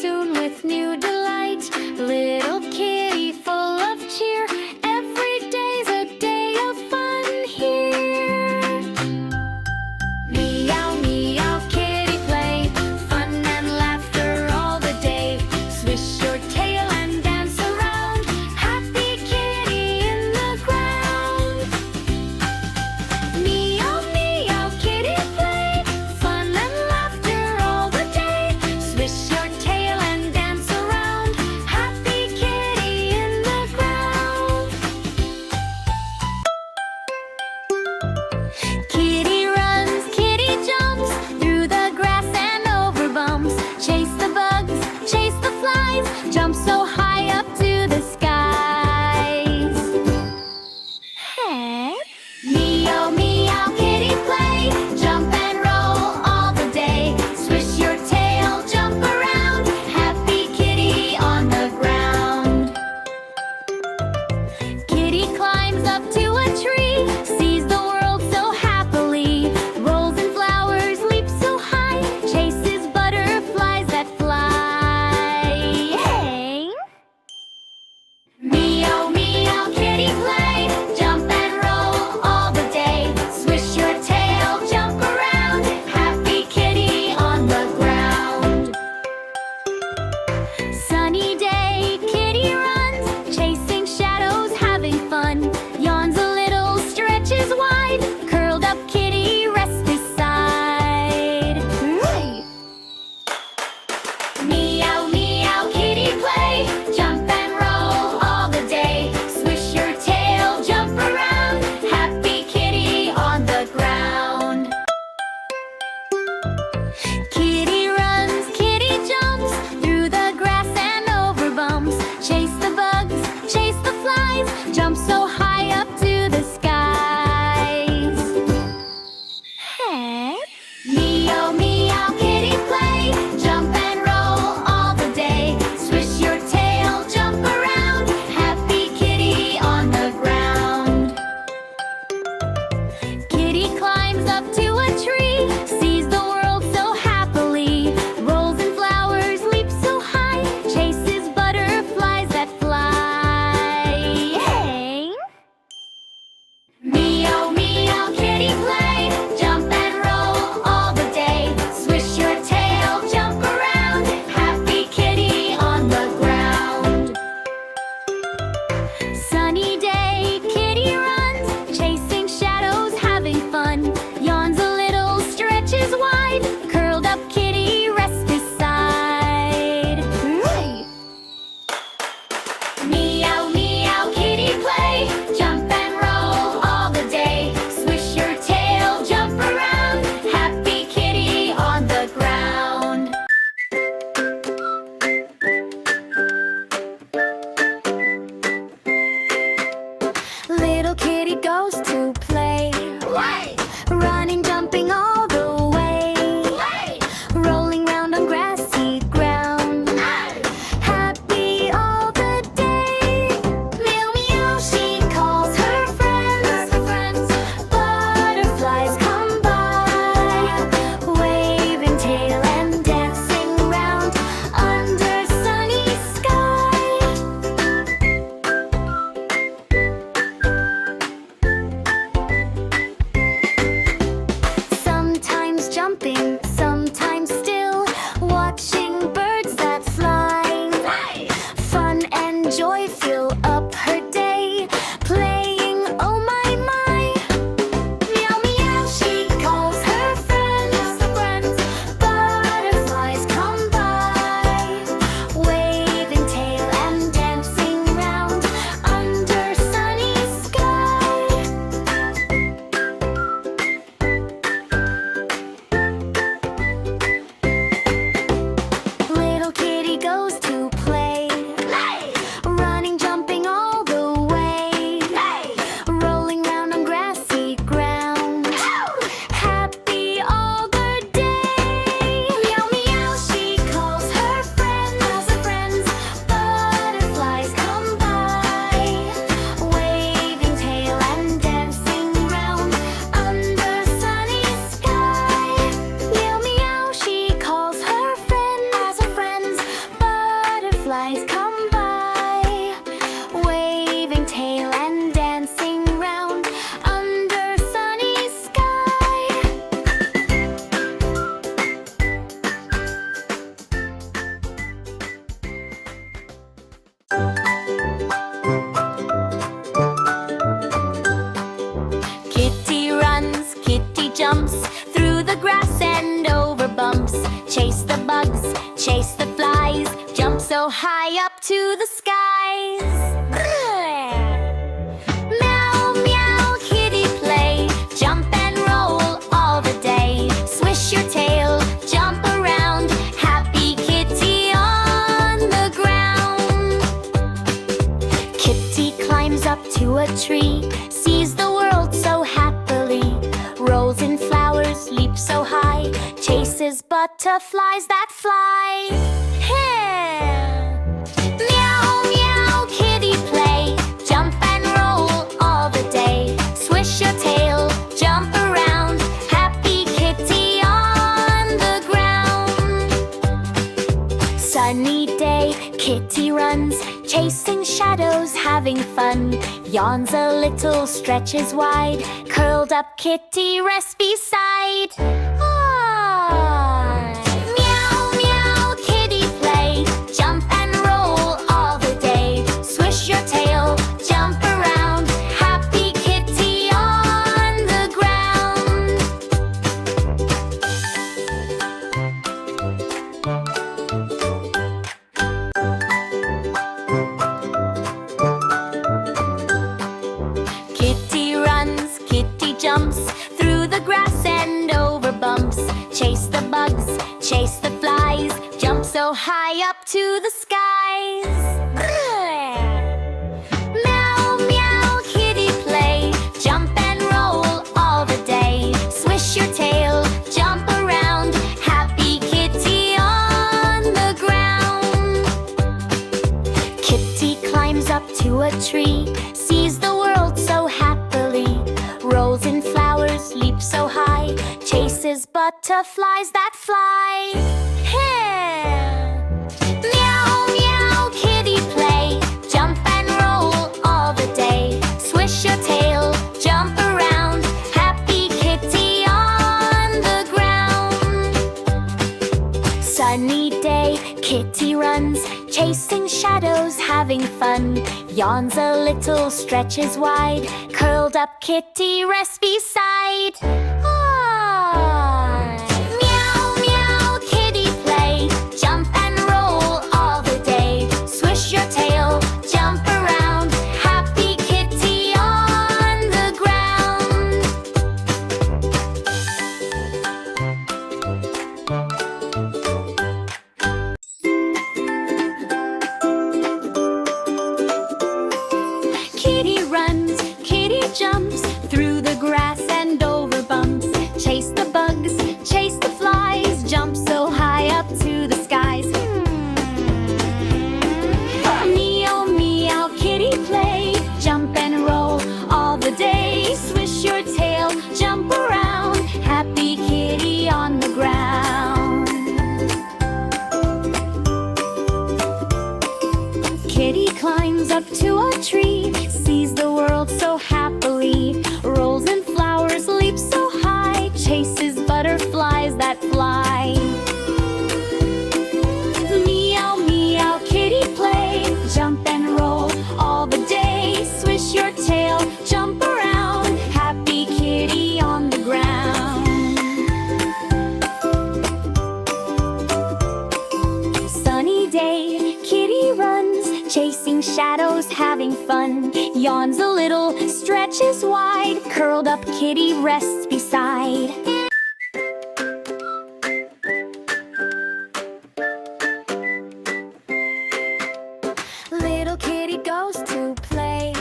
soon with new delight. Little kitty full of cheer, every day's a day of fun here. Meow, meow, kitty play, fun and laughter all the day. Swish your tail and dance around, happy kitty in the ground. Meow, meow, kitty play, fun and laughter all the day. Swish your tail and dance around, happy so high up to the skies. Meow, meow, kitty play, jump and roll all the day. Swish your tail, jump around, happy kitty on the ground. Kitty climbs up to a tree, sees the world so happily. Rolls in flowers, leaps so high, chases butterflies that fly. Meow, meow, kitty play, jump and roll all the day. Swish your tail, jump around, happy kitty on the ground. Sunny day, kitty runs, chasing shadows, having fun. Yawns a little, stretches wide, curled up kitty rests beside. Meow, meow, kitty play, jump and roll all the day. Swish your tail, jump around, happy kitty on the ground. Kitty runs, kitty jumps, through the grass and over bumps. Chase the bugs, chase the flies, jump so high up to the skies. Meow, meow, kitty play, jump and roll all the day. Swish your tail, jump around, happy kitty on the ground. Kitty climbs up to a tree, sees the world so happily. Rolls in flowers, leaps so high, chases butterflies that fly. Meow, meow, kitty play, jump and roll all the day. Swish your tail, jump around, happy kitty on the ground. Sunny day, kitty runs, chasing shadows, having fun. Yawns a little, stretches wide, curled up kitty rests beside. Meow, meow, kitty play, jump and roll all the day. Swish your tail, jump around, happy kitty on the ground. Kitty runs, kitty jumps, through the grass and over bumps. Chase the bugs, chase the flies, jump so high up to the skies. Meow, meow, kitty play, jump and roll all the day. Swish your tail, jump around, happy kitty on the ground. Kitty climbs up to a tree, sees the world so happily. Rolls in flowers, leaps so high, chases butterflies that fly. Meow, meow, kitty play, jump and roll all the day. Swish your tail, jump around, happy kitty on the ground. Sunny day, kitty runs, chasing shadows, having fun. Yawns a little, stretches wide, curled up kitty rests beside. Little kitty goes to play.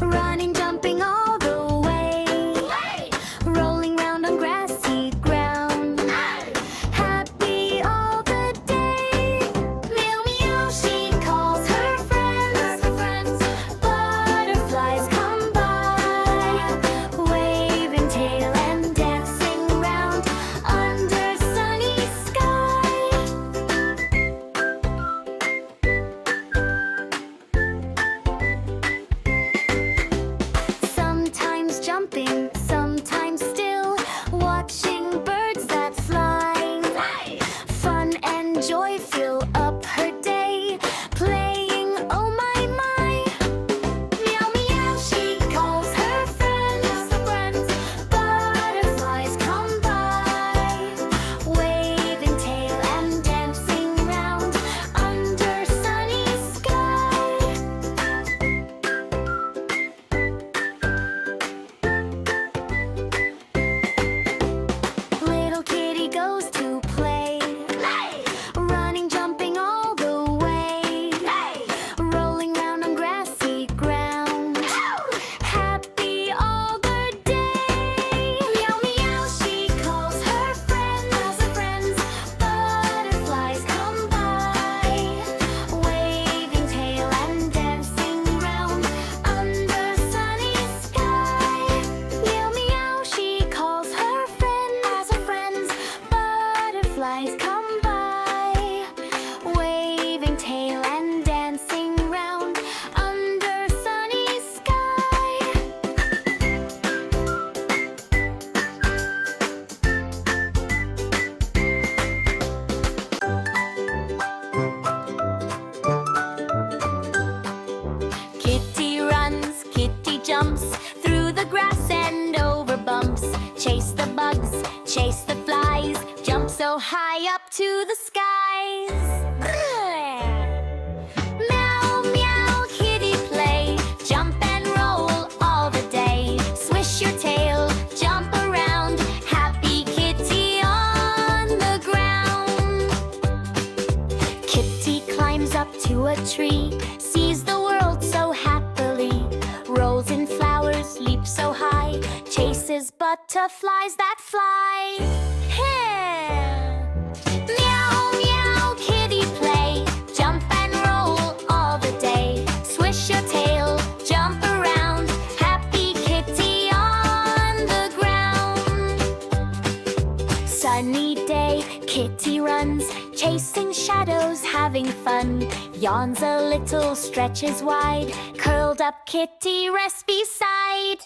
Running, jumping all the way. Rolling round on grassy ground. Happy all the day. Meow, meow, she calls her friends. Butterflies come by, waving tail and dance. Kitty climbs up to a tree, sees the world so happily, rolls in flowers, leaps so high, chases butterflies that fly. Meow, meow, kitty play, jump and roll all the day. Swish your tail, jump around, happy kitty on the ground. Sunny day, kitty runs, chasing shadows, having fun. Yawns a little, stretches wide, curled up kitty rests beside.